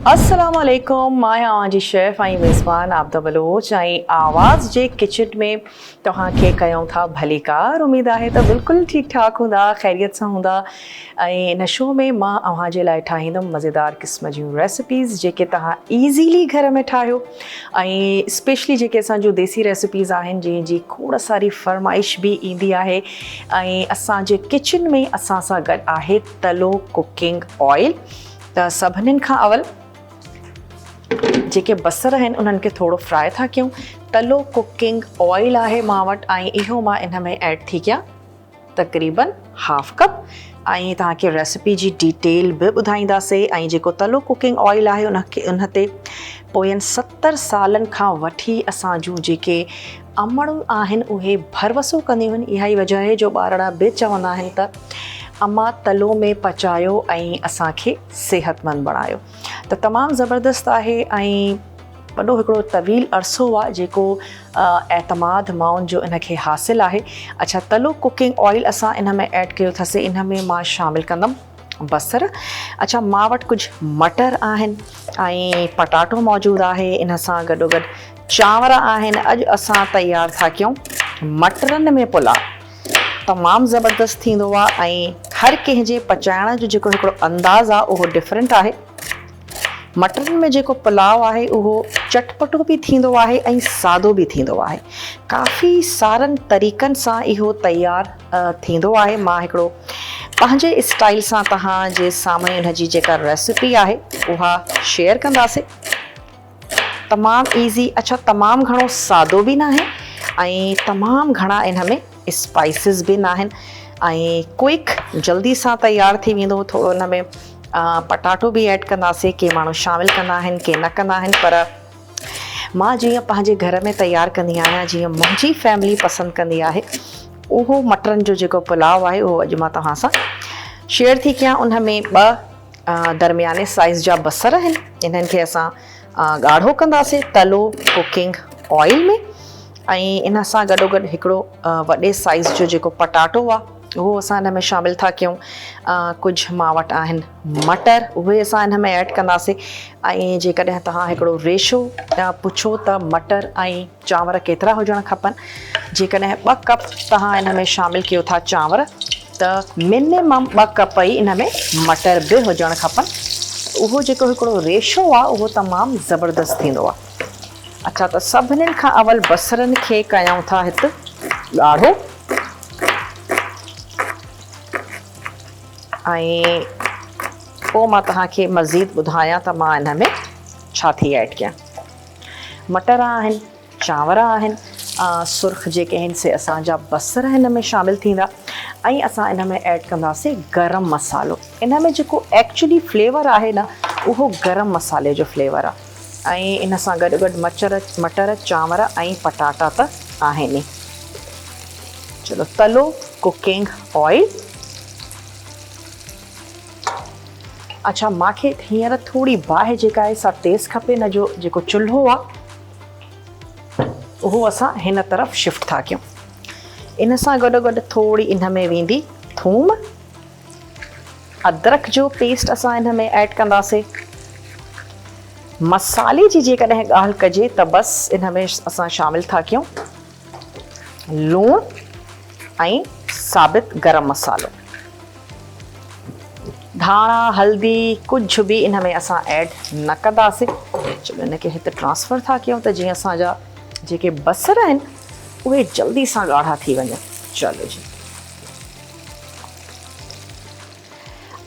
अस्सलामुअलैकुम मां आवाज़ी शेफ़ ऐं मेज़बान आबदा बलोच ऐं आवाज़ जे किचन में तव्हांखे कयूं था भलीकार। उम्मीद आहे त बिल्कुलु ठीकु ठाक हूंदा, ख़ैरियत सां हूंदा। ऐं इन शो में मां अव्हांजे लाइ ठाहींदमि मज़ेदार क़िस्म जूं रेसिपीज़ जेके तव्हां ईज़ीली घर में ठाहियो ऐं स्पेशली जेके असांजूं देसी रेसिपीज़ आहिनि जंहिंजी खोड़ सारी फरमाइश बि ईंदी आहे। ऐं असांजे किचन में असां सां गॾु आहे तलो कुकिंग ऑयल। त सभिनीनि खां अवल जेके बसर आहिनि उन्हनि खे थोरो फ्राई था कयूं। तलो कुकिंग ऑयल आहे मां वटि ऐं इहो मां इन में ऐड थी कयां तक़रीबन हाफ कप। ऐं तव्हांखे रेसिपी जी डिटेल बि ॿुधाईंदासीं। ऐं जेको तलो कुकिंग ऑयल आहे उन ते पोयनि 70 सालनि खां वठी असांजूं जेके अमड़ूं आहिनि उहे भरवसो कंदियूं आहिनि। इहा ई वजह आहे जो ॿारड़ा बि चवंदा आहिनि त अम्मा तलो में पचायो ऐं असांखे सेहतमंद बणायो। त तमामु ज़बरदस्त आहे ऐं वॾो हिकिड़ो तवील अरसो आहे जेको एतमाद माउनि जो इनखे हासिलु आहे। अच्छा, तलो कुकिंग ऑयल असां इन में ऐड कयो अथसीं। इन में मां शामिलु कंदमि बसर। अच्छा, मां वटि कुझु मटर आहिनि ऐं पटाटो मौजूदु आहे। इन सां गॾोगॾु चांवर आहिनि। अॼु असां तयारु था कयूं मटरनि में पुलाव। तमामु ज़बरदस्त थींदो आहे ऐं हर कंहिंजे पचाइण जो जेको हिकिड़ो अंदाज़ आहे उहो डिफरेंट आहे। मटरनि में जेको पुलाव आहे उहो चटपटो बि थींदो आहे ऐं सादो बि थींदो आहे। काफ़ी सारनि तरीक़नि सां इहो तयारु थींदो आहे। मां हिकिड़ो पंहिंजे स्टाइल सां तव्हांजे साम्हूं हिन जी जेका रेसिपी आहे उहा शेयर कंदासीं। तमामु ईज़ी। अच्छा, तमामु घणो सादो बि न आहे ऐं तमामु घणा इन में स्पाइसिस बि न आहिनि ऐं क्विक जल्दी सां तयारु थी वेंदो। थोरो हिन में पटाटो बि ऐड कंदासीं। के माण्हू शामिलु कंदा आहिनि, के न कंदा आहिनि, पर मां जीअं पंहिंजे घर में तयारु कंदी आहियां, जीअं मुंहिंजी फैमिली पसंदि कंदी आहे, उहो मटरनि जो जेको पुलाव आहे उहो अॼु मां तव्हां सां शेयर थी कयां। उन में 2 दरमियाने साइज़ जा बसर आहिनि। इन्हनि खे असां ॻाढ़ो कंदासीं तलो कुकिंग ऑयल में। ऐं इन सां गॾोगॾु हिकिड़ो वॾे साइज़ जो जेको पटाटो आहे उहो असां इन में शामिलु था कयूं। कुझु मां वटि आहिनि मटर, उहे असां इन में ऐड कंदासीं। ऐं जेकॾहिं तव्हां हिकिड़ो रेशो पुछो त मटर ऐं चांवर केतिरा हुजणु खपनि, जेकॾहिं 2 कप तव्हां इन में शामिलु कयो था चांवर त मिनिमम 2 कप ई इन में मटर बि हुजणु खपनि। उहो जेको हिकिड़ो रेशो आहे उहो तमामु ज़बरदस्त थींदो आहे। अच्छा, त सभिनीनि खां अवल बसरनि खे कयूं था हिते ॻाढ़ो ऐं पोइ मां तव्हांखे मज़ीद ॿुधायां त मां इन में छा थी ऐड कयां। मटर आहिनि, चांवर आहिनि, सुर्ख जेके आहिनि से असांजा बसर हिन में शामिलु थींदा ऐं असां इन में ऐड कंदासीं गरम मसालो। इन में जेको एक्चुअली फ्लेवर आहे न उहो गरम मसाले जो फ्लेवर आहे। ऐं इन सां गॾोगॾु मटर चांवर ऐं पटाटा त आहिनि। चलो, तलो कुकिंग ऑयल। अच्छा, मूंखे हींअर थोरी बाहि जेका आहे सा तेज़ खपे। न जो जेको चुल्हो आहे उहो असां हिन तरफ़ शिफ्ट था कयूं। इन सां गॾोगॾु थोरी इन में वेंदी थूम, अदरक जो पेस्ट असां इन में ऐड कंदासीं। मसाले जी जेकॾहिं ॻाल्हि कजे त बसि इन में असां शामिलु था कयूं लूणु ऐं साबित गरम मसालो। धाणा, हल्दी कुझु बि इन में असां ऐड न कंदासीं। चलो, इनखे हिते ट्रांसफ़र था कयूं त जीअं असांजा जेके बसर आहिनि उहे जल्दी सां ॻाढ़ा थी वञनि। चलो जी।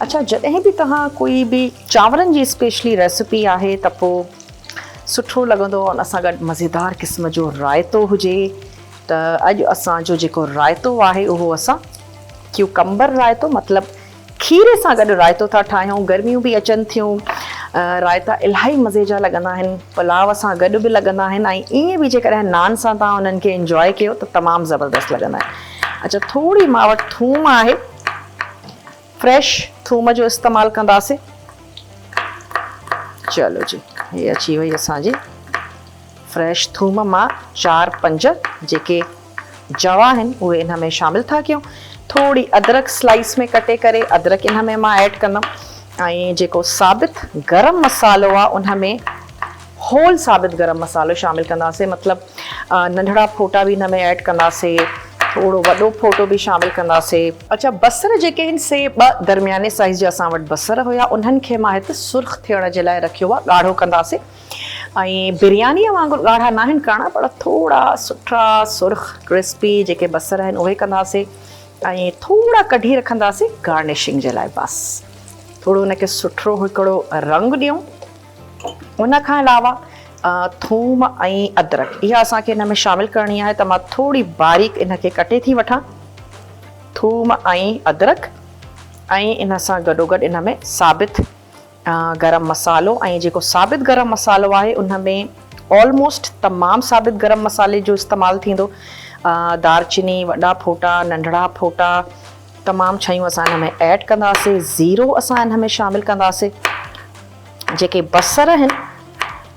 अच्छा, जॾहिं बि तव्हां कोई बि चांवरनि जी स्पेशली रेसिपी आहे त पोइ सुठो लॻंदो उन सां गॾु मज़ेदार क़िस्म जो रायतो हुजे। त अॼु असांजो जेको रायतो आहे उहो असां क्यूकम्बर रायतो, मतिलबु खीरे सां गॾु रायतो था ठाहियूं। गर्मियूं बि अचनि थियूं, रायता इलाही मज़े जा लॻंदा आहिनि, पुलाव सां गॾु बि लॻंदा आहिनि ऐं ईअं बि जेकॾहिं नान सां तव्हां उन्हनि खे इंजॉय कयो त तमामु ज़बरदस्त लॻंदा आहिनि। अच्छा, थोरी मां वटि थूम आहे, फ्रेश थूम जो इस्तेमालु कंदासीं। चलो जी, ये अची वई असांजी फ्रेश थूम। मां 4-5 जेके जवा आहिनि उहे इन में शामिलु था कयूं। थोड़ी अदरक स्लाइस में कटे करे अदरक इन में मां ऐड कंदमि ऐं जेको साबित गरम मसालो आहे उन में होल साबित गरम मसालो शामिल कंदासीं, मतिलबु नंढड़ा फोटा बि हिन में ऐड कंदासीं, थोड़ो वॾो फोटो बि शामिल कंदासीं। अच्छा, बसर जेके आहिनि से 2 दरमियाने साइज़ जा असां वटि बसर हुया, उन्हनि खे मां हिते सुर्ख थियण जे लाइ रखियो आहे, ॻाढ़ो कंदासीं। ऐं बिरयानीअ वांगुरु ॻाढ़ा न आहिनि करणा, पर थोड़ा सुठा सुर्ख क्रिस्पी जेके बसर आहिनि उहे कंदासीं ऐं थोड़ा कढी रखंदासीं गार्निशिंग जे लाइ। बसि थोड़ो हुनखे सुठो हिकिड़ो रंग ॾियूं। उन खां अलावा थूम ऐं अदरक इहा असांखे हिन में शामिल करणी आहे, त मां थोड़ी बारीक इनखे कटे थी वठां, थूम ऐं अदरक, ऐं इन सां गॾोगॾु इन में साबित गरम मसालो। ऐं जेको साबित गरम मसालो आहे उन में ऑलमोस्ट तमामु साबित गरम मसाले जो इस्तेमालु थींदो। दालचीनी, वॾा फोटा, नंढड़ा फोटा, तमामु शयूं असां हिन में ऐड कंदासीं। ज़ीरो असां हिन में शामिल कंदासीं। जेके बसर आहिनि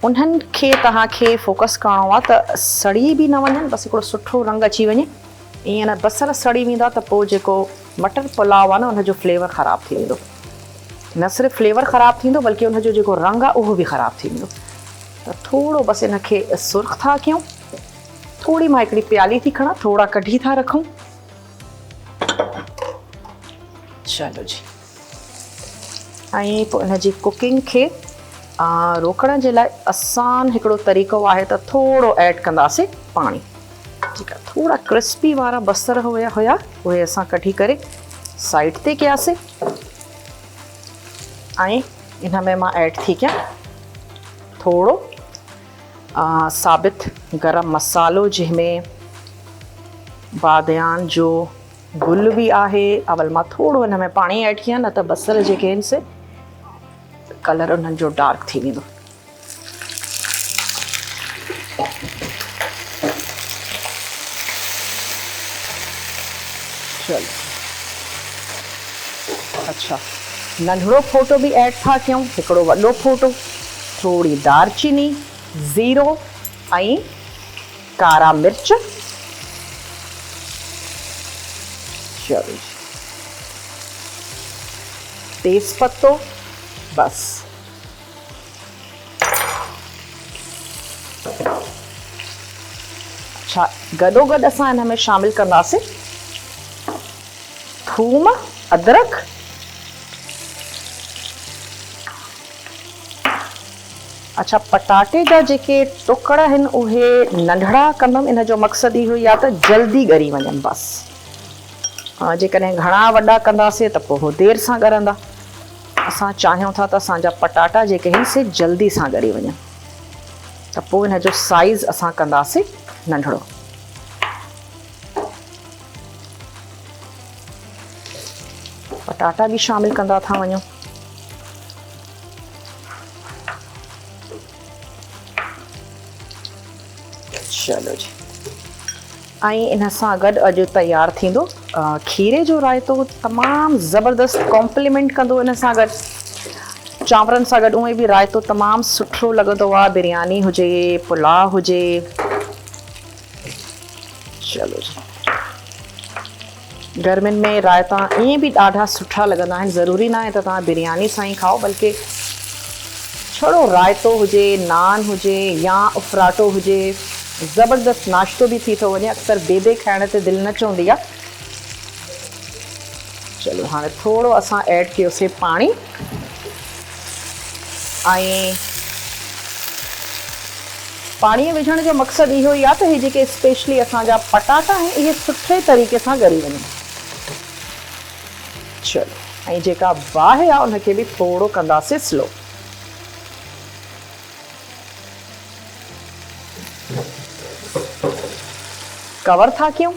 उन्हनि खे तव्हांखे फोकस करिणो आहे त सड़ी बि न वञनि, बसि हिकिड़ो सुठो रंग अची वञे। ईअं न बसर सड़ी वेंदा त पोइ जेको मटर पुलाव आहे न उनजो फ्लेवर ख़राबु थी वेंदो। न सिर्फ़ु फ्लेवर ख़राबु थींदो बल्कि उनजो जेको रंग आहे उहो बि ख़राबु थी वेंदो। त थोड़ो बसि इनखे सुर्ख था कयूं। थोड़ी मां हिकिड़ी प्याली थी खणा, थोड़ा कढी था रखूं। चलो जी। ऐं पोइ इनजी कुकिंग खे रोकण जे लाइ आसान हिकिड़ो तरीक़ो आहे त थोड़ो ऐड कंदासीं पाणी। ठीकु आहे, थोड़ा क्रिस्पी वारा बसर हुया उहे असां कढी करे साइड ते कयासीं। ऐं इन में मां ऐड थी कयां थोड़ो साबित गरम मसालो, जंहिंमें बादयान जो गुल बि आहे। अवल मां थोड़ो हिन में पाणी ऐड कयां, न त बसर जेके आहिनि से कलर उन्हनि जो डार्क थी वेंदो। चलो, अच्छा, नंढड़ो फोटो बि ऐड था कयूं, हिकिड़ो वॾो फोटो, थोड़ी दालचीनी, ज़ीरो ऐं कारा मिर्च। चलो, तेज पत्तो, बस। अच्छा, गॾोगॾु असां हिन में शामिल कंदासीं थूम, अदरक, अच्छा, पटाटे जा जेके टुकड़ा आहिनि उहे नंढड़ा कंदमि। इन जो मक़सदु इहो ई आहे त जल्दी ॻरी वञनि। बसि जेकॾहिं घणा वॾा कंदासीं त पोइ उहो देरि सां ॻरंदा। असां चाहियूं था त असांजा पटाटा जेके आहिनि से जल्दी सां ॻरी वञनि, त पोइ हिन जो साइज़ असां कंदासीं नंढड़ो। पटाटा बि शामिल कंदा था वञूं। चलो जी। ऐं इन सां गॾु अॼु तयारु थींदो खीरे जो रायतो। तमामु ज़बरदस्त कॉम्प्लीमेंट कंदो इन सां गॾु, चांवरनि सां गॾु उहे बि रायतो तमामु सुठो लॻंदो आहे। बिरयानी हुजे, पुलाव हुजे। चलो जी, गर्मियुनि में रायता ईअं बि ॾाढा सुठा लॻंदा आहिनि। ज़रूरी न आहे त तव्हां बिरयानी सां ई खाओ, बल्कि छड़ो रायतो हुजे, नान हुजे या उफराटो हुजे, ज़बरदस्त नाश्तो बि थी थो वञे। अक्सर बेदे खाइण ते दिलि न चवंदी आहे। चलो, हाणे थोड़ो असां ऐड कयोसीं पाणी। ऐं पाणीअ विझण जो मक़सदु इहो ई आहे त हे जेके स्पेशली असांजा पटाटा आहिनि इहे सुठे तरीक़े सां ॻरी वञनि। चलो, ऐं जेका बाहि आहे उनखे बि थोड़ो कंदासीं स्लो। कवर था कयूं।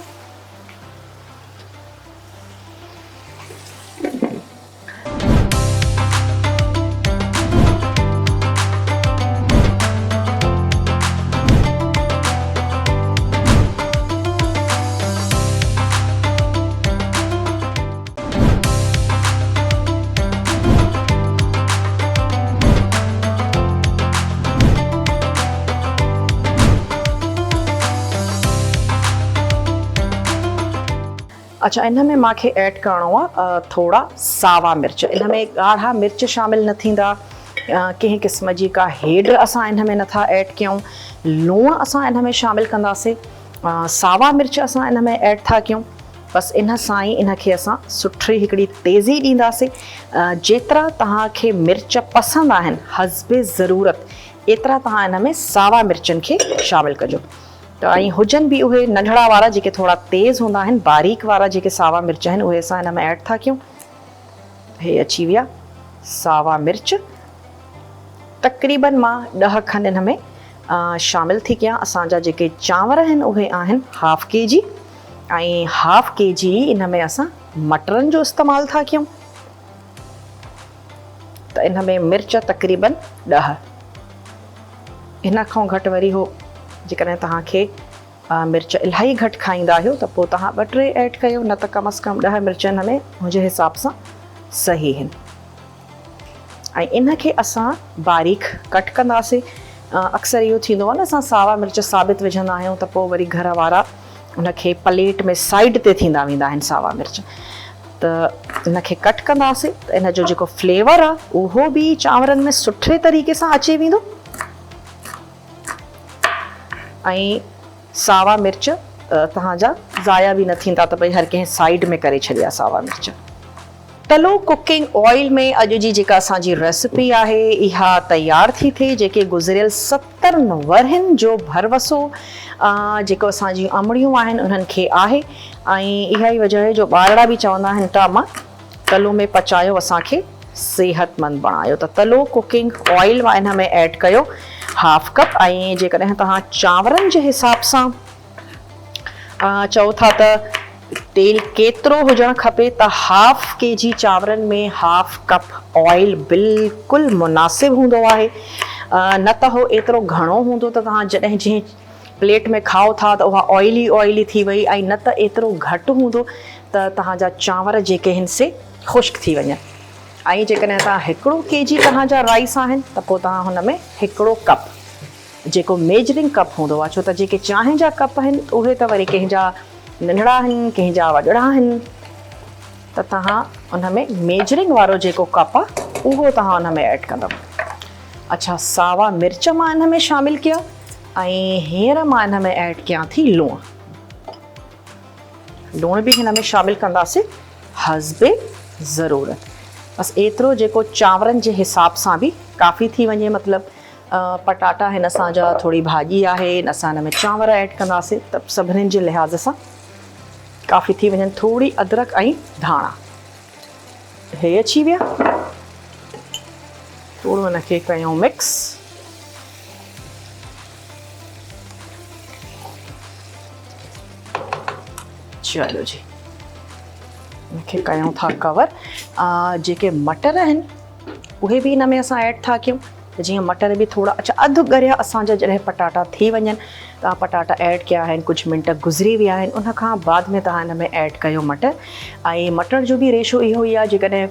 अच्छा, इन में मूंखे ऐड करिणो आहे थोरा सावा मिर्च। इन में ॻाढ़ा मिर्च शामिल न थींदा, कंहिं क़िस्म जी का हेड असां इन में नथा ऐड कयूं। लूणु असां इन में शामिल कंदासीं, सावा मिर्च असां इन में ऐड था कयूं। बसि इन सां ई इनखे असां सुठी हिकिड़ी तेज़ी ॾींदासीं। जेतिरा तव्हांखे मिर्च पसंदि आहिनि हस्बे ज़रूरत, एतिरा तव्हां इन में सावा मिर्चनि खे शामिल कजो। त ऐं हुजनि बि उहे नंढड़ा वारा जेके थोरा तेज़ हूंदा आहिनि, बारीक वारा जेके सावा मिर्च आहिनि उहे असां इन में ऐड था कयूं। हे अची विया सावा मिर्च। तक़रीबन मां 10 खनि इन में शामिल थी कयां। असांजा जेके चांवर आहिनि उहे आहिनि हाफ kg, ऐं हाफ kg इन में असां मटरनि जो इस्तेमालु था कयूं। त इन में मिर्च तक़रीबन 10। इन खां घटि वरी हो जेकॾहिं तव्हांखे मिर्च इलाही घटि खाईंदा आहियो त पोइ तव्हां 2-3 ऐड कयो, न त कम अज़ कम 10 मिर्च इन में मुंहिंजे हिसाब सां सही आहिनि। ऐं इनखे असां बारीक कट कंदासीं। अक्सर इहो थींदो आहे न, असां सावा मिर्च साबित विझंदा आहियूं त पोइ वरी घर वारा उनखे प्लेट में साइड ते थींदा वेंदा आहिनि सावा मिर्च। त इनखे कट कंदासीं त इन जो जेको फ्लेवर आहे उहो बि चांवरनि में सुठे तरीक़े सां अची वेंदो। ऐं सावा मिर्च तव्हांजा ज़ाया बि न थींदा त भई हर कंहिं साइड में करे छॾिया सावा मिर्च। तलो कुकिंग ऑयल में अॼु जी जेका असांजी रेसिपी आहे इहा तयारु थी थिए, जेके गुज़िरियल 70 वरहनि जो भरवसो जेको असांजी अमड़ियूं आहिनि उन्हनि खे आहे। ऐं इहा ई वजह आहे जो ॿारड़ा बि चवंदा आहिनि त मां तलो में पचायो असांखे सेहतमंद बणायो। त तलो कुकिंग ऑयल मां इन में ऐड कयो हाफ कप। ऐं जेकॾहिं तव्हां चांवरनि जे हिसाब सां चओ था त तेल केतिरो हुजणु खपे, त हाफ kg चांवरनि में हाफ कप ऑयल बिल्कुलु मुनासिबु हूंदो आहे। न त हो एतिरो घणो हूंदो त तव्हां जॾहिं जीअं प्लेट में खाओ था त उहा ऑयली थी वई, ऐं न त एतिरो घटि हूंदो त तव्हांजा चांवर जेके आहिनि से ख़ुश्क थी वञनि। ऐं जेकॾहिं तव्हां 1 kg तव्हांजा राइस आहिनि त पोइ तव्हां हुन में 1 कप जेको मेजरिंग कप हूंदो आहे, छो त जेके चांहि जा कप आहिनि उहे त वरी कंहिंजा नंढड़ा आहिनि, कंहिंजा वॾड़ा आहिनि, त तव्हां उन में मेजरिंग वारो जेको कप आहे उहो तव्हां उन में ऐड कंदव। अच्छा, सावा मिर्च मां इन में शामिल कया, ऐं हींअर मां इन में ऐड कयां थी लूणु। लूणु बि हिन में शामिल कंदासीं हस्बे ज़रूरत। बसि एतिरो जेको चांवरनि जे हिसाब सां बि काफ़ी थी वञे। मतिलबु पटाटा आहिनि असांजा, थोरी भाॼी आहे, असां हिन में चांवर ऐड कंदासीं त सभिनीनि जे लिहाज़ सां काफ़ी थी वञनि। थोरी अदरक ऐं धाणा हे अची विया। थोरो हिनखे कयूं मिक्स। चलो जी, हिनखे कयूं था कवर। जेके मटर आहिनि उहे बि हिन में असां ऐड था कयूं। त जीअं मटर बि थोरा, अच्छा, अधु गरिया असांजा जॾहिं पटाटा थी वञनि, तव्हां पटाटा ऐड कया आहिनि, कुझु मिंट गुज़री विया आहिनि, उन खां बाद में तव्हां हिन में ऐड कयो मटर। ऐं मटर जो बि रेशो इहो ई आहे, जेकॾहिं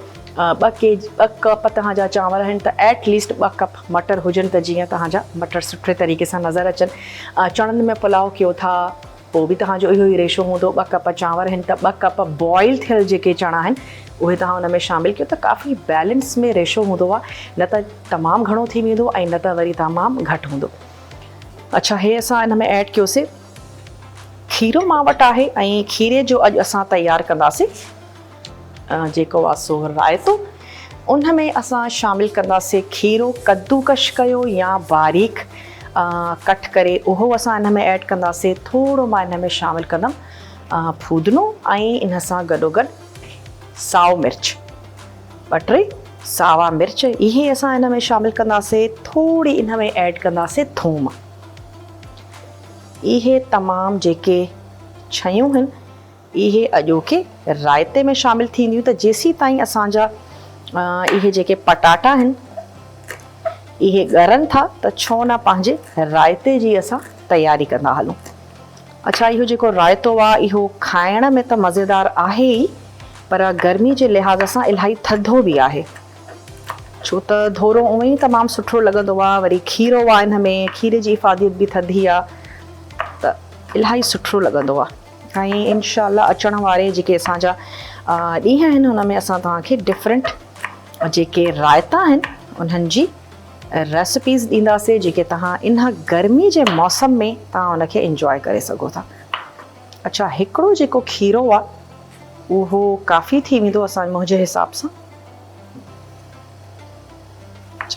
2 कप तव्हांजा चांवर आहिनि त एटलीस्ट 2 कप मटर हुजनि, त जीअं तव्हांजा मटर सुठे तरीक़े सां नज़र अचनि। चणनि में पुलाव कयो था पोइ बि तव्हांजो इहो ई रेशो हूंदो। 2 कप चांवर आहिनि त 2 कप बॉइल थियल जेके चणा आहिनि उहे तव्हां हुन में शामिल कयो, त काफ़ी बैलेंस में रेशो हूंदो आहे। न त तमामु घणो थी वेंदो ऐं न त वरी तमामु घटि हूंदो। अच्छा, हे असां हिन में ऐड कयोसीं खीरो मां वटि आहे, ऐं खीरे जो अॼु असां तयारु कंदासीं जेको आहे सो रायतो। उन में असां शामिल कंदासीं खीरो कद्दूकश कयो या बारीक कट करे, उहो असां हिन में ऐड कंदासीं। थोरो मां हिन में शामिल कंदमि फूदनो, ऐं इन सां गॾोगॾु साओ मिर्च, 2-3 सावा मिर्च इहे असां हिन में शामिल कंदासीं। थोरी इन में ऐड कंदासीं थूम। इहे तमामु जेके शयूं आहिनि इहे अॼोके रायते में शामिल थींदियूं। त जेसीं ताईं असांजा इहे जेके पटाटा आहिनि इहे ॻरनि था, त छो न पंहिंजे रायते जी असां तयारी कंदा हलूं। अच्छा, इहो जेको रायतो आहे इहो खाइण में त मज़ेदार आहे ई, पर गर्मी जे लिहाज़ सां इलाही थधो बि आहे, छो त धोरो उअं ई तमामु सुठो लॻंदो आहे। वरी खीरो आहे हिन में, खीरे जी इफ़ादियत बि थधी आहे, त इलाही सुठो लॻंदो आहे। ऐं इंशाल्लाह अचण वारे जेके असांजा ॾींहं आहिनि हुन में असां तव्हांखे डिफरेंट जेके रायता आहिनि उन्हनि जी रेसिपीज़ ॾींदासीं जेके तव्हां इन गर्मी जे मौसम में तव्हां उनखे इंजॉय करे सघो था। अच्छा, हिकिड़ो जेको खीरो आहे उहो काफ़ी थी वेंदो असां मुंहिंजे हिसाब सां।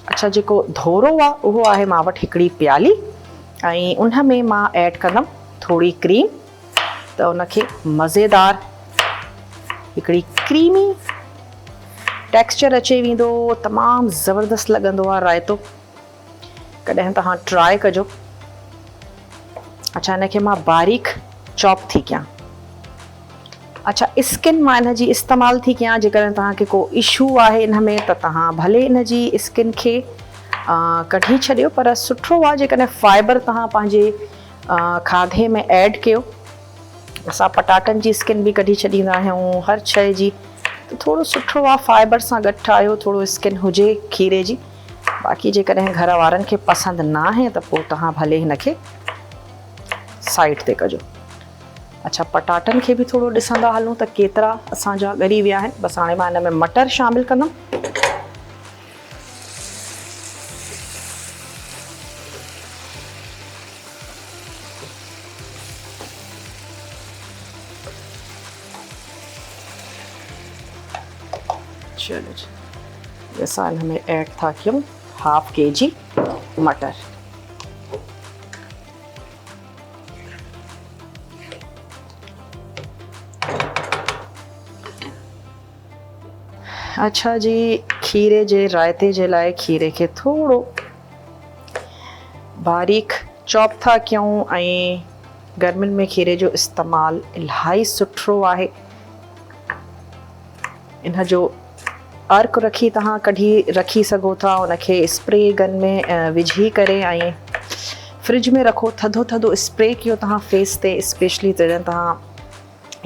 अच्छा, जेको धोरो आहे उहो आहे मां वटि हिकिड़ी प्याली ऐं उन में मां ऐड कंदमि थोरी क्रीम त उनखे मज़ेदार हिकिड़ी क्रीमी टेक्सचर अचे वेंदो, तमामु ज़बरदस्त लॻंदो आहे रायतो। कॾहिं तव्हां ट्राई कजो। अच्छा, हिनखे मां बारीक चॉप थी कयां। अच्छा, स्किन मां इन जी इस्तेमालु थी कयां। जेकॾहिं तव्हांखे को इशू आहे इन में त तव्हां भले इन जी स्किन खे कढी छॾियो, पर सुठो आहे जेकॾहिं फाइबर तव्हां पंहिंजे खाधे में ऐड कयो। असां पटाटनि जी स्किन बि कढी छॾींदा आहियूं, हर शइ जी, त थोरो सुठो आहे फाइबर सां गॾु ठाहियो, थोरो स्किन हुजे खीरे जी। बाक़ी जेकॾहिं घर वारनि खे पसंदि न आहे त पोइ तव्हां भले हिनखे साइड ते कजो। अच्छा, पटाटनि खे बि थोरो ॾिसंदा हलूं त केतिरा असांजा ॻरी विया आहिनि। बसि हाणे मां हिन में मटर शामिलु कंदमि। चलो जी, असां हिन में ऐड था कयूं हाफ kg मटर। अच्छा जी, खीरे जे रायते जे लाइ खीरे खे थोरो बारीक चॉप था कयूं ऐं गर्मियुनि में खीरे जो इस्तेमालु इलाही सुठो आहे। इन जो अर्क रखी तव्हां कढी रखी सघो था, उनखे स्प्रे गन में विझी करे ऐं फ्रिज में रखो, थधो थधो स्प्रे कयो तव्हां फेस ते, स्पेशली जॾहिं तव्हां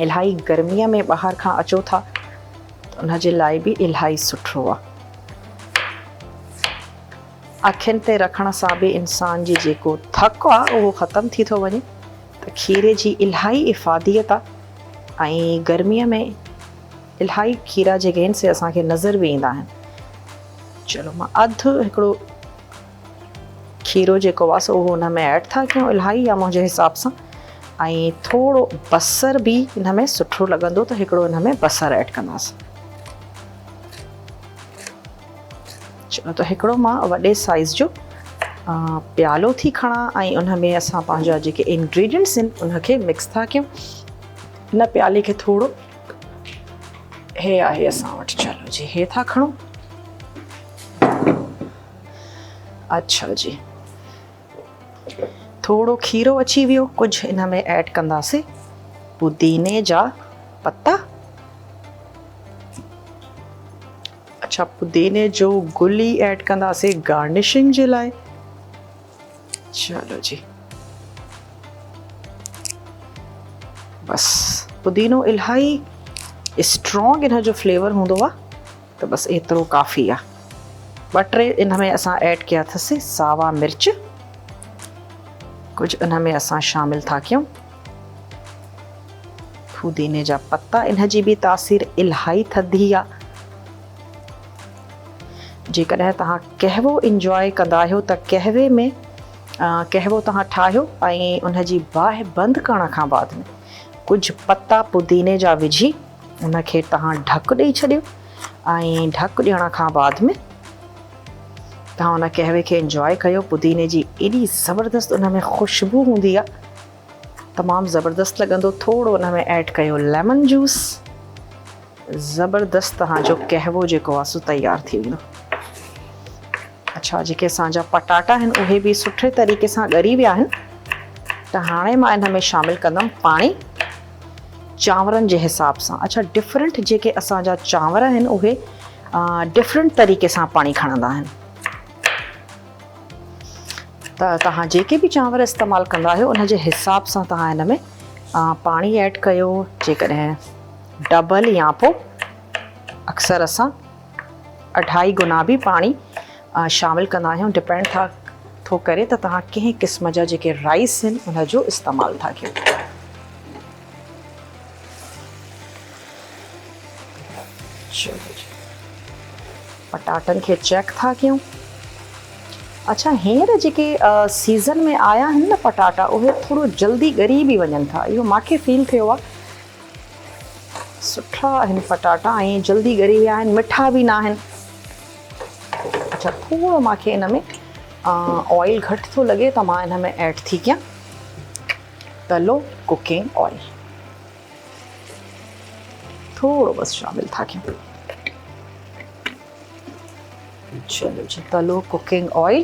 इलाही गर्मीअ में ॿाहिरि खां अचो था त उन जे लाइ बि इलाही सुठो आहे। अखियुनि ते रखण सां बि इंसान जी जेको थकु आहे उहो ख़तमु थी थो वञे। त खीरे जी इलाही इफ़ादियत आहे ऐं गर्मीअ में इलाही खीरा जेके से असांखे नज़र बि ईंदा आहिनि। चलो, मां अधु हिकिड़ो खीरो जेको आहे सो उहो हुन में ऐड था कयूं, इलाही आहे मुंहिंजे हिसाब सां। ऐं थोरो बसर बि हिन में सुठो लॻंदो त हिकिड़ो हिन में बसर ऐड कंदासीं। चलो, त हिकिड़ो मां वॾे साइज़ जो प्यालो थी खणा ऐं उन में असां पंहिंजा जेके इंग्रेडिएंट्स आहिनि उनखे मिक्स था कयूं। हिन प्याले खे थोरो हे आहे असां वटि, चलो जी, हे था खणो। अच्छा जी, थोरो खीरो अची वियो, कुझु हिन में ऐड कंदासीं पुदीने जा पत्ता। अच्छा, पुदीने जो गुल ई ऐड कंदासीं गार्निशिंग जे लाइ। चलो जी, बस पुदीनो इलाही स्ट्रॉन्ग इन जो फ्लेवर हूंदो आहे, त बसि एतिरो काफ़ी आहे। 2-3 इन में असां ऐड कया अथसीं सावा मिर्च, कुझु इन में असां शामिल था कयूं पुदीने जा पत्ता। इन जी बि तासीर इलाही थधी आहे। जेकॾहिं तव्हां कहवो इंजॉय कंदा आहियो त कहवे में कहवो तव्हां ठाहियो ऐं उन जी बाहि बंदि करण खां बाद में कुझु पत्ता पुदीने जा विझी उनखे तव्हां ढकु ॾेई छॾियो ऐं ढकु ॾियण खां बाद में तव्हां उन कहवे खे इंजॉय कयो। पुदीने जी एॾी ज़बरदस्त उन में ख़ुशबू हूंदी आहे, तमामु ज़बरदस्त लॻंदो। थोरो उन में ऐड कयो लेमन जूस, ज़बरदस्त तव्हांजो कहवो जेको आहे सो तयारु थी वेंदो। अच्छा, जेके असांजा पटाटा आहिनि उहे बि सुठे तरीक़े सां ॻरी विया आहिनि, त हाणे मां इन में शामिलु कंदमि पाणी चांवरनि जे हिसाब सां। अच्छा, डिफरेंट जेके असांजा चांवर आहिनि उहे डिफरेंट तरीक़े सां पाणी खणंदा आहिनि, त तव्हां जेके बि चांवर इस्तेमालु कंदा आहियो उन जे हिसाब सां तव्हां हिन में पाणी ऐड कयो। जेकॾहिं डबल या पोइ अक्सर असां 2.5 गुना बि पाणी शामिलु कंदा आहियूं, डिपेंड थो करे त तव्हां कंहिं क़िस्म जा जेके राइस आहिनि उन जो इस्तेमालु था कयो। चलो जी पटाटन खे चेक था कयूं। अच्छा हींअर जेके सीज़न में आया आहिनि न पटाटा उहे थोरो जल्दी ॻरी बि वञनि था, इहो मूंखे फील थियो आहे। सुठा आहिनि पटाटा ऐं जल्दी ॻरी विया आहिनि, मिठा बि न आहिनि। अच्छा थोरो मूंखे इन में ऑयल घटि थो लॻे त मां इन में ऐड थी कयां तलो कुकिंग ऑयल, थोरो बस शामिल था कयूं। चलो जी तलो कुकिंग ऑयल,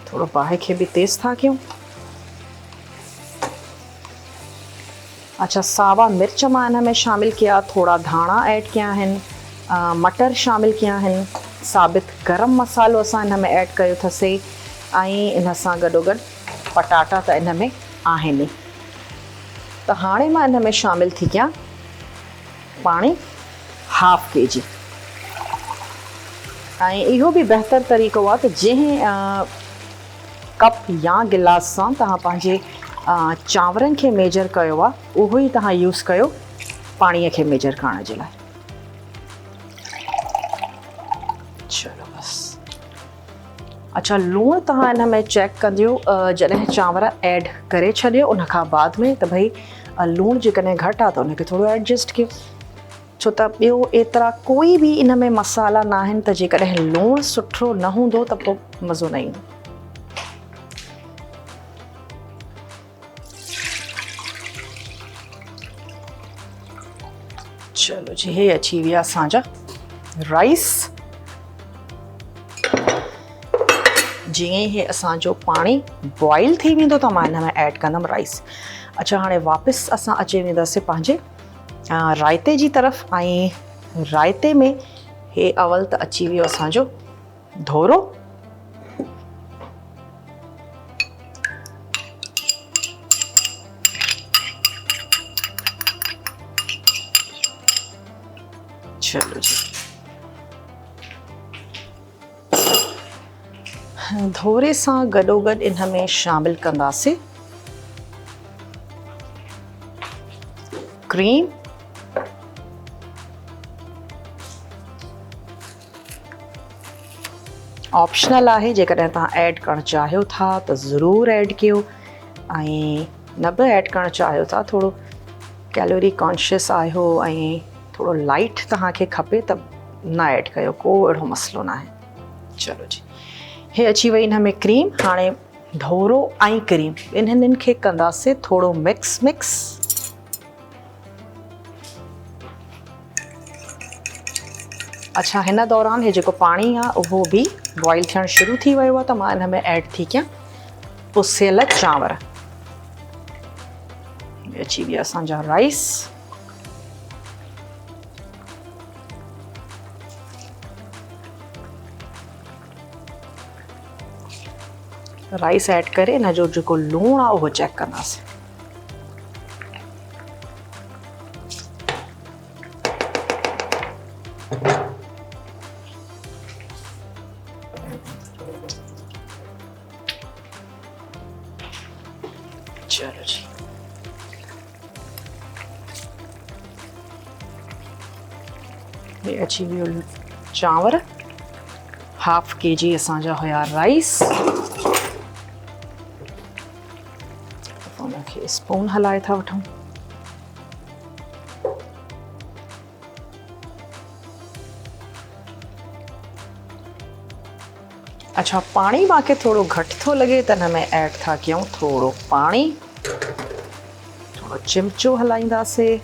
थोरो बाहि खे बि तेज़ था कयूं। अच्छा सावा मिर्च मां इन में शामिल किया, थोड़ा धाणा ऐड किया आहिनि, मटर शामिल किया आहिनि, साबित गरम मसालो असां इन में ऐड कयो अथसीं ऐं इन सां गॾोगॾु पटाटा त इन में आहिनि। त हाणे मां इन में शामिल थी कयां पाणी 1/2 kg। ऐं इहो बि बहितर तरीक़ो आहे त जंहिं कप या गिलास सां तव्हां पंहिंजे चांवरनि खे मेजर कयो आहे उहो ई तव्हां यूज़ कयो पाणीअ खे मेजर करण जे लाइ। चलो बस। अच्छा लूणु तव्हां इन में चेक कंदियो जॾहिं चांवर ऐड करे छॾियो उन खां बाद में त भई लूणु जेकॾहिं घटि आहे त उनखे थोरो एडजस्ट कयो, छो त ॿियो एतिरा कोई बि इन में मसाला न आहिनि त जेकॾहिं लूणु सुठो न हूंदो त पोइ मज़ो न ईंदो। चलो जी हे अची विया असांजा राइस। जीअं ई हे असांजो पाणी बॉइल थी वेंदो त मां हिन में ऐड कंदमि राइस। अच्छा हाणे वापसि असां अची वेंदासीं पंहिंजे रायते जी तरफ़ ऐं रायते में हे अवल त अची वियो असांजो धोरो। चलो जी धोरे सां गॾोगॾु इन में शामिल कंदासीं क्रीम, ऑप्शनल आहे, जेकॾहिं तव्हां ऐड करणु चाहियो था त ज़रूरु ऐड कयो ऐं न बि ऐड करणु चाहियो था, थोरो कैलोरी कॉन्शियस आहियो ऐं थोरो लाइट तव्हांखे खपे त न ऐड कयो, को अहिड़ो मसइलो न आहे। चलो जी हे अची वई हिन में क्रीम। हाणे धोरो ऐं क्रीम इन्हनि खे कंदासीं थोरो मिक्स। अच्छा हिन दौरान हे जेको पाणी आहे उहो बि बॉइल थियणु शुरू थी वियो आहे त मां इन में ऐड थी कयां पुसियल चांवर। अची विया असांजा राइस। राइस ऐड करे इन जो जेको लूणु आहे उहो चेक कंदासीं। चलो जी ये अची वियो चांवर, 1/2 kg असांजा हुया राइस। उनखे स्पून हलाए था वठूं। अच्छा पाणी मूंखे थोरो घटि थो लॻे त हिन में ऐड था कयूं थोरो पाणी, थोरो चिमचो हलाईंदासीं।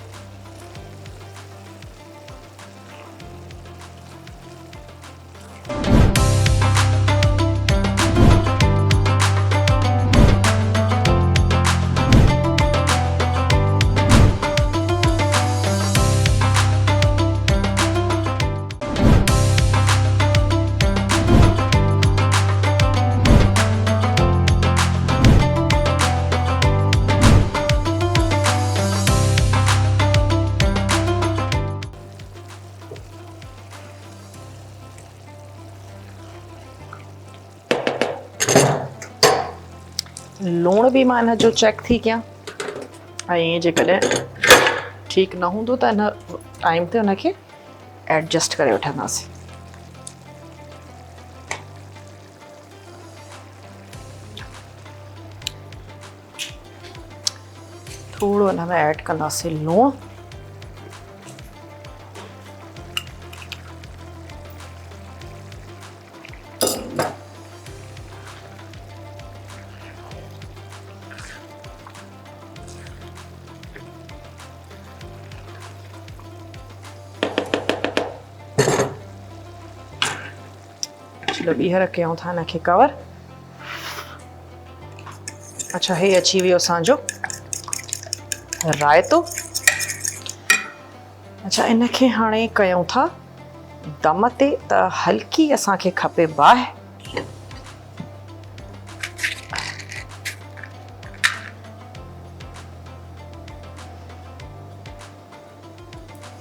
लूणु बि मां हिन जो चेक थी कयां ऐं जेकॾहिं ठीकु न हूंदो त हिन टाइम ते हुनखे एडजस्ट करे वठंदासीं। थोड़ो हिन में ऐड कंदासीं लूणु। चलो ॿीहर कयूं था हिनखे कवर। अच्छा, हे अची वियो असांजो रायतो। अच्छा, इनखे हाणे कयूं था दम ते, त हल्की असांखे खपे बाहि।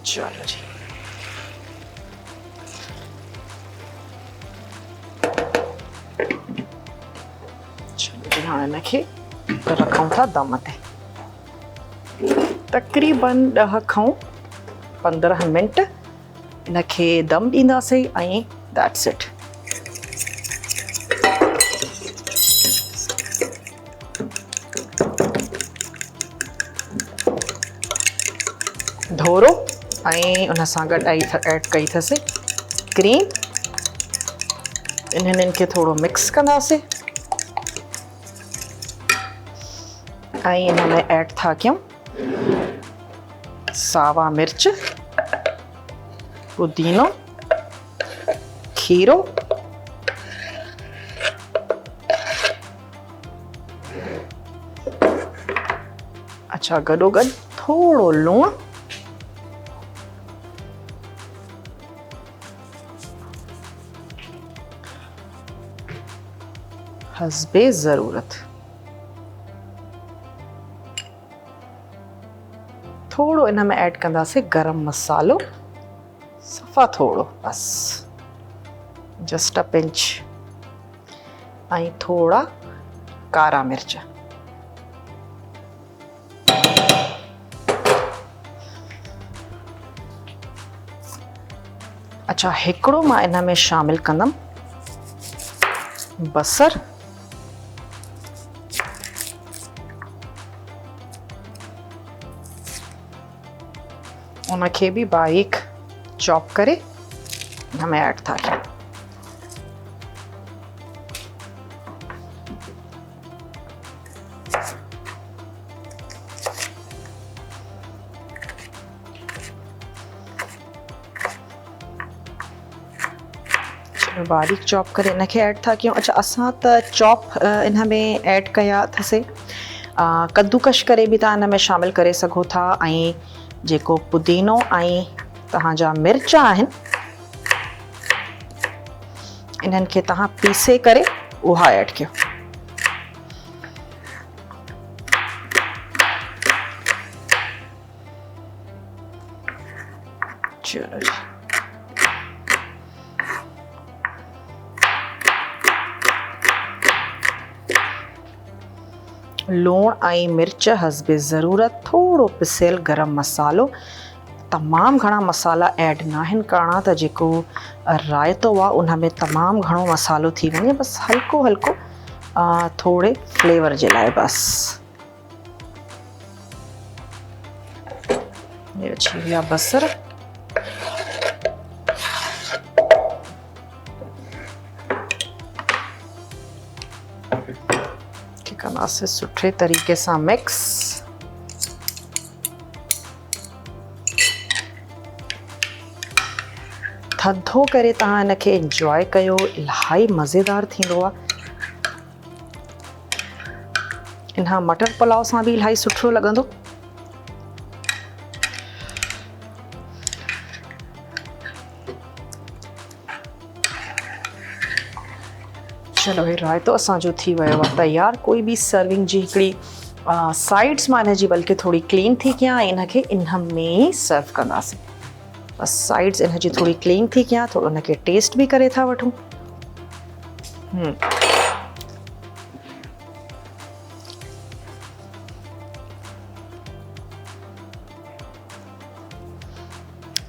चलो जी, हाँ इनखे रखूं था दम ते तक़रीबन 10 खां 15 मिनट इनखे दम ॾींदासीं ऐं दैट्स इट। धोरो ऐं उन सां गॾु ऐड कई अथसि क्रीम। इन्हनि खे थोरो मिक्स कंदासीं ऐं इन में ऐड था कयूं सावा मिर्च, पुदीनो, खीरो, अच्छा गॾोगॾु थोरो लूणु, हस्बे ज़रूरत, थोड़ो इन में ऐड कंदासीं गरम मसालो, सफ़ा थोड़ो बस, जस्ट अ पिंच, ऐं थोड़ा कारा मिर्च। अच्छा, हिकिड़ो मां इन में शामिल कंदमि बसर। उनखे भी बारीक चॉप करे हिन में ऐड था कयूं। बारीक चॉप करे इनखे ऐड था कयूं। अच्छा, असां त चॉप इन में ऐड कया अथसीं, कद्दूकश करे भी तव्हां इन में शामिल करे सघो था, ऐं जेको पुदीनो ऐं तव्हांजा मिर्च आहिनि इन्हनि खे तव्हां पीसे करे उहा ऐड कयो। चलो जी, लूण ऐं मिर्च हस्बे ज़रूरत, थोड़ो पिसियल गरम मसालो। तमामु घणा मसाला ऐड नाहिनि करणा, त जेको रायतो आहे उन में तमामु घणो मसालो थी वञे, बसि हल्को हल्को थोड़े फ्लेवर जे लाइ बस। ये अची विया बसर। कंदासीं सुठे तरीक़े सां मिक्स। थधो करे तव्हां इनखे इंजॉय कयो, इलाही मज़ेदार थींदो आहे। इन्हा मटर पुलाव सां भी इलाही सुठो लॻंदो। चलो, हे रायतो असांजो थी वियो आहे तैयार। कोई भी सर्विंग जी हिकिड़ी साइड्स मां हिनजी बल्कि थोड़ी क्लीन थी कयां, इनखे इन में ही सर्व कंदासीं। बस साइड्स इनजी थोड़ी क्लीन थी कयां, थोड़ो इनखे टेस्ट भी करे था वठूं।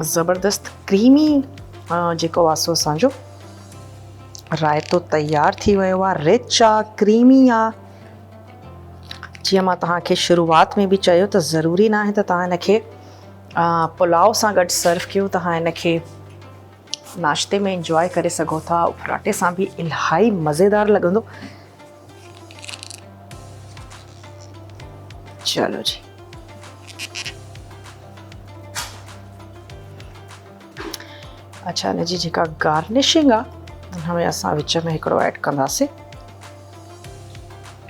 ज़बरदस्त क्रीमी जेको आहे सो असांजो रायतो तयार थी वियो आहे। रिच आहे, क्रीमी आहे। जीअं मां तव्हांखे शुरूआत में बि चयो त ज़रूरी न आहे त तव्हां हिनखे पुलाव सां गॾु सर्व कयो। तव्हां हिनखे नाश्ते में इंजॉय करे सघो था। पराठे सां बि इलाही मज़ेदार लॻंदो। चलो जी, अच्छा हिनजी जेका गार्निशिंग आहे हुनमें असां विच में हिकिड़ो ऐड कंदासीं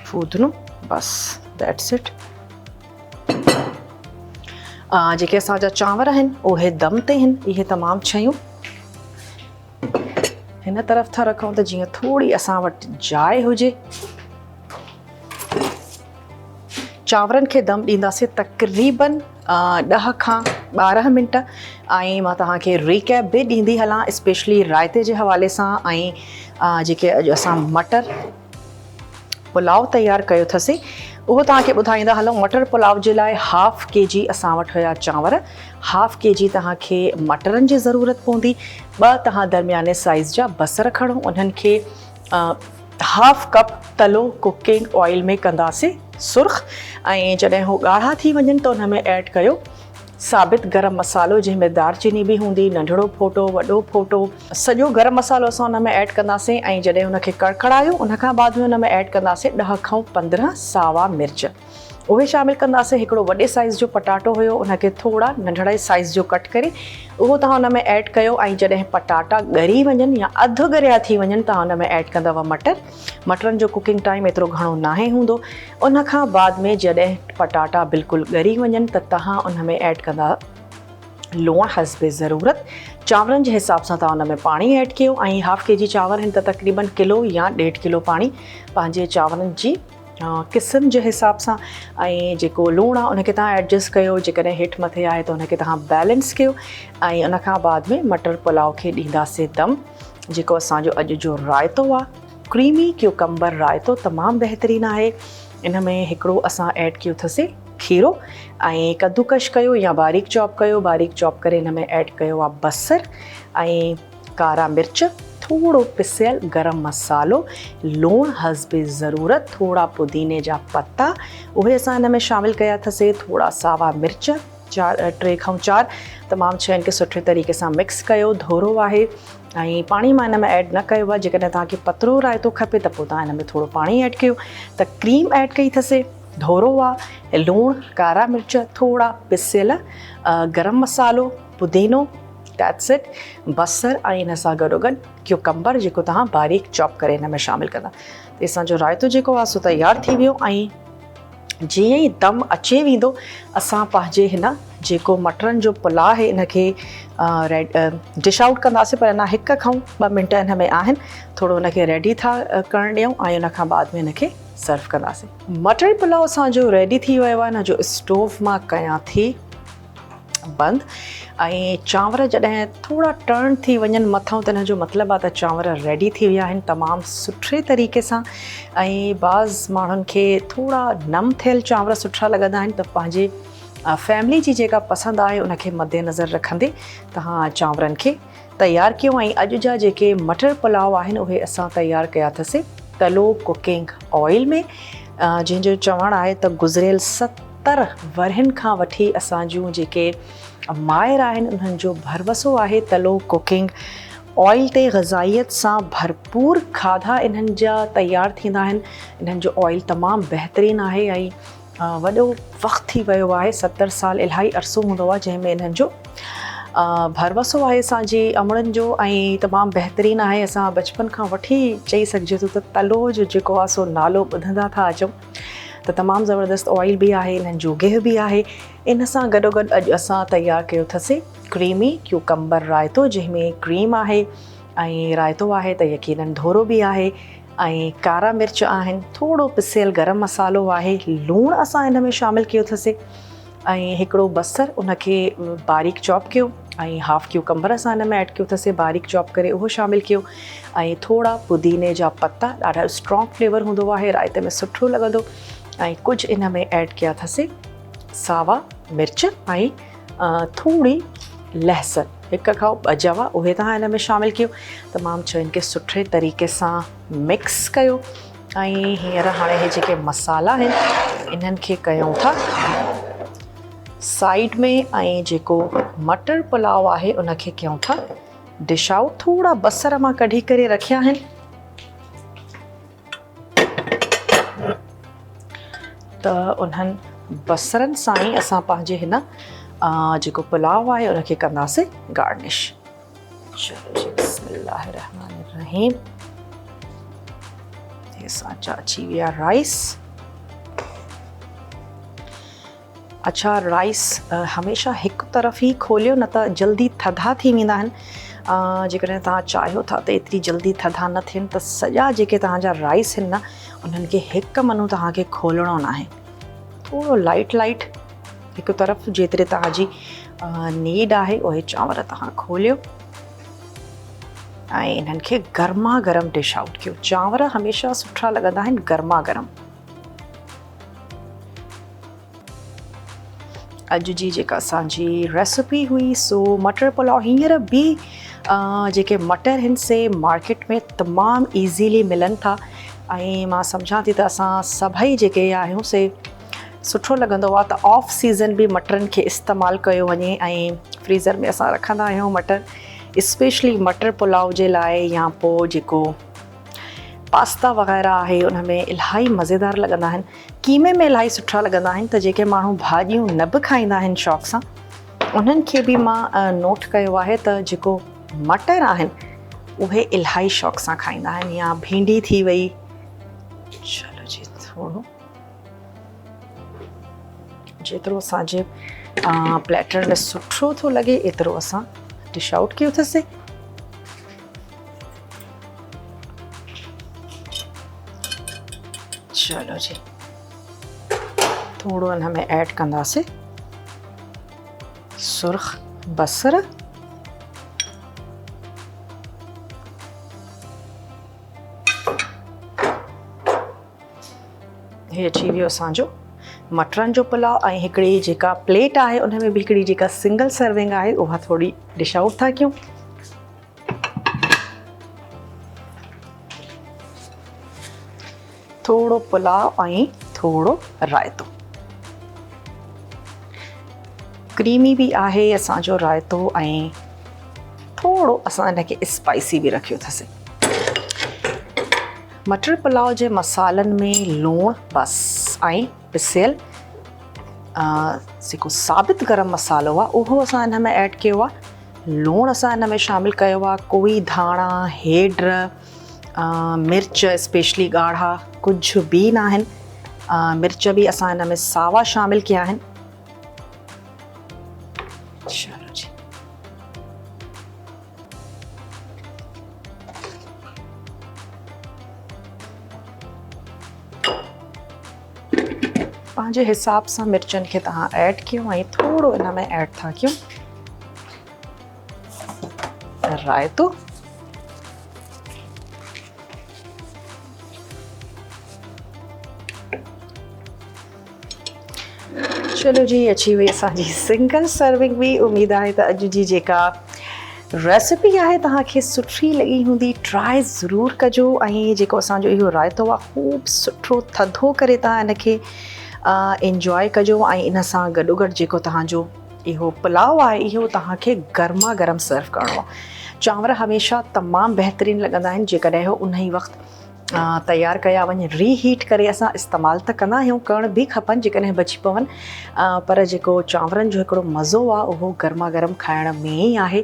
फूदनो। बस दैट्स इट। जेके असांजा चांवर आहिनि उहे दम ते आहिनि। इहे तमामु शयूं हिन तरफ़ था रखूं त जीअं थोड़ी असां वटि जाइ हुजे। चांवरनि खे दम ॾींदासीं तक़रीबन 10 खां 12 मिंट। ऐं मां तव्हांखे रिकैप बि ॾींदी हलां स्पेशली रायते जे हवाले सां। ऐं जेके अॼु असां मटर पुलाव तयारु कयो अथसीं उहो तव्हांखे ॿुधाईंदा हलूं। मटर पुलाव जे लाइ 1/2 kg असां वटि हुया चांवर। 1/2 kg तव्हांखे मटरनि जी ज़रूरत पवंदी। 2 तव्हां दरमियाने साइज़ जा बसर खणो, उन्हनि खे 1/2 कप तलो कुकिंग ऑयल में कंदासीं सुर्ख। ऐं जॾहिं हू ॻाढ़ा थी वञनि त हुन में ऐड कयो साबित गरम मसालो, जंहिंमें दालचीनी बि हूंदी, नंढिड़ो फोटो, वॾो फोटो, सॼो गरम मसालो असां हुन में ऐड कंदासीं। ऐं जॾहिं हुनखे कड़कड़ायो उन खां बाद में हुन में ऐड कंदासीं 10 खां 15 सावा मिर्च। उहे शामिलु कंदासीं। हिकिड़ो वॾे साइज़ जो पटाटो हुयो, उनखे थोड़ा नंढड़े साइज़ जो कट करे उहो तव्हां हुन में ऐड कयो। ऐं जॾहिं पटाटा ॻरी वञनि या अधु ॻरिया थी वञनि तव्हां हुन में ऐड कंदव मटरनि जो कुकिंग टाइम एतिरो घणो नाहे हूंदो। उन खां बाद में जॾहिं पटाटा बिल्कुलु ॻरी वञनि त तव्हां उन में ऐड कंदा लूणु हस्बे ज़रूरत। चांवरनि जे हिसाब सां तव्हां हुन में पाणी ऐड कयो। ऐं 1/2 kg चांवर आहिनि त तक़रीबन किलो या 1.5 किलो पाणी पंहिंजे चांवरनि जी क़िस्म जे हिसाब सां। ऐं जेको लूणु आहे उनखे तव्हां एडजस्ट कयो। जेकॾहिं हेठि मथे आहे त उनखे तव्हां बैलेंस कयो। ऐं उन खां बाद में मटर पुलाव खे ॾींदासीं दम। जेको असांजो अॼु जो रायतो आहे क्रीमी क्यूकम्बर रायतो तमामु बहितरीनु आहे। इन में हिकिड़ो असां ऐड कयो अथसीं खीरो ऐं कद्दूकश कयो या बारीक चॉप कयो। बारीक चॉप करे हिन में ऐड कयो आहे बसर ऐं कारा मिर्च, थोड़ो पिसियल गरम मसालो, लूणु हस्बे ज़रूरत, थोड़ा पुदीने जा पत्ता उहे असां हिन में शामिलु कया अथसीं। थोड़ा सावा मिर्च 3 खां 4 तमामु शयुनि खे सुठे तरीक़े सां मिक्स कयो। धोरो आहे ऐं पाणी मां हिन में ऐड न कयो आहे। जेकॾहिं तव्हांखे पतलो रायतो खपे त पोइ तव्हां हिन में थोरो पाणी ऐड कयो। त क्रीम ऐड कई अथसीं, धोरो आहे, लूणु, कारा मिर्च, थोड़ा पिसियल गरम मसालो, पुदीनो, दैट्स इट, बसर ऐं हिन सां गॾोगॾु क्यूकम्बर जेको तव्हां बारीक चॉप करे हिन में शामिलु कंदा। त असांजो रायतो जेको आहे सो तयारु थी वियो। ऐं जीअं ई दम अचे वेंदो असां पंहिंजे हिन जेको मटरनि जो पुलाव आहे इनखे डिश आउट कंदासीं। पर अञा 1 खां 2 मिंट हिन में आहिनि। थोरो हुनखे रेडी था करणु ॾियूं ऐं हुन खां बाद में हिनखे सर्व कंदासीं। मटर पुलाव असांजो रेडी थी वियो आहे। हिन जो स्टोव मां कयां थी बंदि। ऐं चांवर जॾहिं थोड़ा टर्न थी वञनि मथां त हिन जो मतिलबु आहे त चांवर रेडी थी विया आहिनि तमामु सुठे तरीक़े सां। ऐं बाज़ माण्हुनि खे थोड़ा नम थियल चांवर सुठा लॻंदा आहिनि त पंहिंजे फैमिली जी जेका पसंदि आहे उनखे मद्देनज़र रखंदे तव्हां चांवरनि खे तयारु कयो। ऐं अॼु जा जेके मटर पुलाव आहिनि उहे असां तयारु कया अथसीं तलो कुकिंग ऑयल में, जंहिंजो चवणु आहे त गुज़िरियल 70 वरहनि खां वठी असां जूं जेके माहिर आहिनि उन्हनि जो भरवसो आहे तलो कुकिंग ऑयल ते। ग़ज़ाइयत सां भरपूर खाधा इन्हनि जा तयारु थींदा आहिनि। इन्हनि जो ऑयल तमामु बहितरीनु आहे ऐं वॾो वक़्तु थी वियो आहे। 70 साल इलाही अरसो हूंदो आहे जंहिंमें इन्हनि जो भरवसो आहे असांजी अमड़नि जो ऐं तमामु बहितरीनु आहे। असां बचपन खां वठी चई सघिजे थो त तलो जो जेको आहे सो नालो ॿुधंदा था अचूं। त तमामु ज़बरदस्त ऑयल बि आहे, इन्हनि जो गिह बि आहे। इन सां गॾोगॾु अॼु असां तयारु कयो अथसीं क्रीमी क्यूकम्बर रायतो, जंहिंमें क्रीम आहे ऐं रायतो आहे त यकीनन धोरो बि आहे ऐं कारा मिर्च आहिनि, थोरो पिसियल गरम मसालो आहे, लूणु असां हिन में शामिलु कयो अथसीं ऐं हिकिड़ो बसर उनखे बारीक चॉप कयो ऐं हाफ क्यूकम्बर असां हिन में ऐड कयो अथसीं बारीक चॉप करे उहो शामिलु कयो ऐं थोरा पुदीने जा पत्ता, ॾाढा स्ट्रॉन्ग फ्लेवर हूंदो आहे, रायते में सुठो लॻंदो। ऐं कुझु इन में ऐड कया अथसीं सावा मिर्च ऐं थोरी लहसुन, हिकु खां ॿ जवा उहे तव्हां हिन में शामिलु कयो। तमामु शयुनि खे सुठे तरीक़े सां मिक्स कयो ऐं हींअर हाणे हे जेके मसाला आहिनि इन्हनि खे कयूं था साइड में, ऐं जेको मटर पुलाव आहे उनखे कयूं था डिश आउट। थोड़ा बसर मां कढी करे रखिया आहिनि, त उन्हनि बसरनि सां ई असां पंहिंजे हिन जेको पुलाव आहे उनखे कंदासीं गार्निश। चलो जी, बिस्मिल्लाहिर्रहमानिर्रहीम। हे असांजा अची विया राइस। अच्छा, राइस हमेशह हिकु तरफ़ ई खोलियो, न त जल्दी थधा थी वेंदा आहिनि। जेकॾहिं तव्हां चाहियो था त एतिरी जल्दी थधा न थियनि त सॼा जेके तव्हांजा राइस आहिनि न उन्हनि खे हिकु मनु तव्हांखे खोलणो न आहे। थोरो लाइट लाइट हिकु तरफ़ जेतिरे तव्हांजी नीड आहे उहे चांवर तव्हां खोलियो ऐं इन्हनि खे गर्मा गर्म डिश आउट कयो। चांवर हमेशह सुठा लॻंदा आहिनि गर्मा गर्म। अॼु जी जेका असांजी रेसिपी हुई सो मटर पुलाव। हींअर बि जेके मटर आहिनि से मार्केट में तमामु ईज़ीली मिलनि था ऐं मां सम्झां थी त असां सभई जेके आहियूं से सुठो लॻंदो आहे त ऑफ सीज़न बि मटरनि खे इस्तेमालु कयो वञे ऐं फ्रीज़र में असां रखंदा आहियूं मटर, स्पेशली मटर पुलाव जे लाइ। या पोइ जेको पास्ता वग़ैरह आहे उन में इलाही मज़ेदार लॻंदा आहिनि, कीमे में इलाही सुठा लॻंदा आहिनि। त जेके माण्हू भाॼियूं न बि खाईंदा आहिनि शौक़ सां उन्हनि खे बि मां नोट कयो आहे त जेको मटर आहिनि उहे इलाही शौक़ सां खाईंदा आहिनि। या भिंडी थी वई। चलो जी, थोरो जेतिरो असांजे प्लेटर में सुठो थो लॻे एतिरो असां डिश आउट कयो अथसीं। चलो जी, थोरो हिन में ऐड कंदासीं सुर्ख बसर। हे अची वियो असांजो मटरनि जो पुलाव। ऐं हिकिड़ी जेका प्लेट आहे उन में बि हिकिड़ी जेका सिंगल सर्विंग आहे उहा थोरी डिश आउट था कयूं। थोरो पुलाव ऐं थोरो रायतो। क्रीमी बि आहे असांजो रायतो ऐं थोरो असां हिनखे स्पाइसी बि रखियो अथसीं। मटर पुलाव जे मसालनि में लूणु बसि ऐं पिसियल जेको साबित गरम मसालो आहे उहो असां हिन में ऐड कयो आहे। लूणु असां हिन में शामिलु कयो आहे। कोई धाणा, हेड, मिर्च स्पेशली ॻाढ़ा कुझु बि न आहिनि। मिर्च बि असां हिन में सावा शामिलु कया आहिनि। चलो जी, पंहिंजे हिसाब सां मिर्चनि खे तव्हां ऐड कयो ऐं थोरो हिन में ऐड था कयूं रायतो। चलो जी, अची वई असांजी सिंगल सर्विंग बि। उमेद आहे त अॼु जी जेका रेसिपी आहे तव्हांखे सुठी लॻी हूंदी। ट्राई ज़रूरु कजो ऐं जेको असांजो इहो रायतो आहे ख़ूब सुठो थधो करे तव्हां इनखे इंजॉय कजो। ऐं इन सां गॾोगॾु जेको तव्हांजो इहो पुलाव आहे इहो तव्हांखे गर्मा गर्म सर्व करिणो आहे। चांवर हमेशह तमामु बहितरीनु लॻंदा आहिनि जेकॾहिं उहो उन ई वक़्तु तयारु कया वञनि। रीहीट करे असां इस्तेमालु त कंदा आहियूं, करण बि खपनि जेकॾहिं बची पवनि, पर जेको चांवरनि जो हिकिड़ो मज़ो आहे उहो गर्मा गर्म खाइण में ई आहे।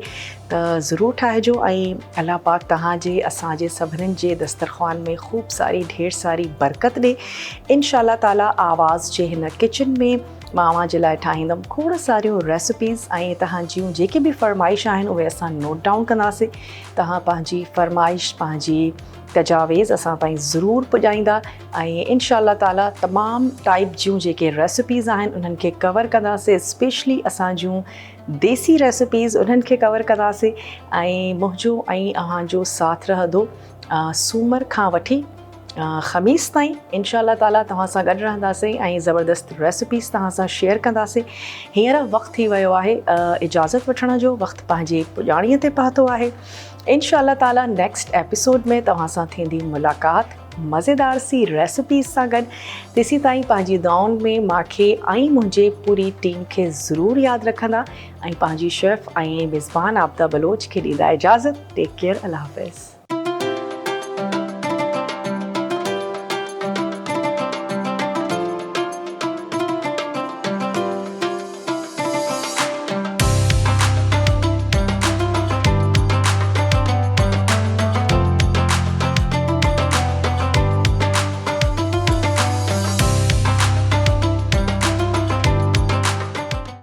त ज़रूरु ठाहिजो ऐं अलाह पाक तव्हांजे असांजे सभिनीनि जे दस्तरख़्वान में ख़ूब सारी ढेर सारी बरकत ॾे। इंशाअल्लाह ताला आवाज़ जे हिन किचन में मां अव्हां जे लाइ ठाहींदमि खोड़ सारियूं रेसिपीज़ ऐं तव्हांजियूं जेके बि फ़रमाइश आहिनि उहे असां नोट डाउन कंदासीं। तव्हां पंहिंजी फ़रमाइश, पंहिंजी तजावीज़ असां ताईं ज़रूरु पुॼाईंदा ऐं इंशाअल्लाह ताला तमामु टाइप जूं जेके रेसिपीज़ आहिनि उन्हनि खे कवर कंदासीं। स्पेशली असां जूं देसी रेसिपीज़ उन्हनि खे कवर कंदासीं ऐं मुंहिंजो ऐं अव्हांजो साथ रहंदो सूमर खां वठी ख़मीस ताईं इंशाअल्लाह ताला तव्हां सां गॾु रहंदासीं ऐं ज़बरदस्त रेसिपीज़ तव्हां सां शेयर कंदासीं। हींअर वक़्तु थी वियो आहे इजाज़त वठण जो, वक़्तु पंहिंजे पुॼाणीअ ते पहुतो आहे। इंशाअल्लाह ताला नेक्स्ट एपिसोड में तव्हां सां थींदी मुलाक़ात मज़ेदार सी रेसिपीज़ सां गॾु। तेसीं ताईं पंहिंजी दुआउनि में मूंखे ऐं मुंहिंजे पूरी टीम खे ज़रूरु यादि रखंदा ऐं पंहिंजी शेफ़ ऐं मेज़बान आबिदा बलोच खे ॾींदा इजाज़त। टेक केयर, अल्लाह हाफ़िज़।